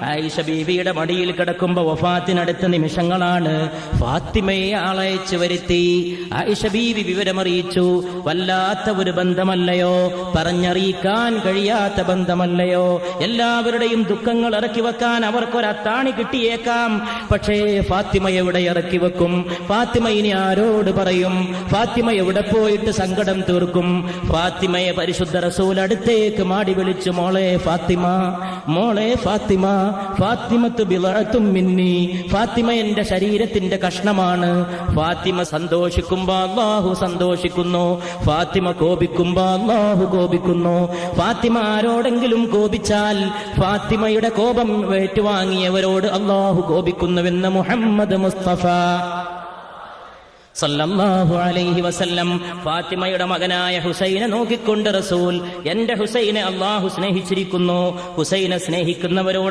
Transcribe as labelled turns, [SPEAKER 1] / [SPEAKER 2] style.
[SPEAKER 1] ആയിഷ ബീവിയുടെ മടിയിൽ കിടക്കുമ്പോ വഫാത്തിനടുത്ത നിമിഷങ്ങളാണ്. ഫാത്തിമയെ ആളയച്ചു വരുത്തി. ആയിഷ ബീവി വിവരമറിയിച്ചു. വല്ലാത്ത ഒരു ബന്ധമല്ലയോ, പറഞ്ഞറിയിക്കാൻ കഴിയാത്ത ബന്ധമല്ലയോ. എല്ലാവരുടെയും ദുഃഖങ്ങൾ ഇറക്കി വെക്കാൻ അവർക്കൊരത്താണി കിട്ടിയേക്കാം. പക്ഷേ ഫാത്തിമ എവിടെ ഇറക്കി വെക്കും? ഫാത്തിമ ഇനി ആരോട് പറയും? ഫാത്തിമ എവിടെ പോയിട്ട് സങ്കടം തീർക്കും? ഫാത്തിമയെ പരിശുദ്ധ റസൂൽ അടുത്തേക്ക് മാടി വിളിച്ചു, മോളെ ഫാത്തിമ, മോളെ ഫാത്തിമ, ഫാത്തിമത്തു ബിളഅത്തും മിന്നി, ഫാത്തിമ എന്റെ ശരീരത്തിന്റെ കഷ്ണമാണ്. ഫാത്തിമ സന്തോഷിക്കുമ്പോ അല്ലാഹു സന്തോഷിക്കുന്നു, ഫാത്തിമ കോപിക്കുമ്പോ അല്ലാഹു കോപിക്കുന്നു. ഫാത്തിമ ആരോടെങ്കിലും കോപിച്ചാൽ ഫാത്തിമയുടെ കോപം ഏറ്റുവാങ്ങിയവരോട് അല്ലാഹു കോപിക്കുന്നുവെന്ന് മുഹമ്മദ് മുസ്തഫ സല്ലല്ലാഹു അലൈഹി വസല്ലം. ഫാത്തിമയുടെ മകനായ ഹുസൈനെ നോക്കിക്കൊണ്ട് റസൂൽ, എന്റെ ഹുസൈനെ അല്ലാഹു സ്നേഹിച്ചിരിക്കുന്നു, ഹുസൈനെ സ്നേഹിക്കുന്നവരോട്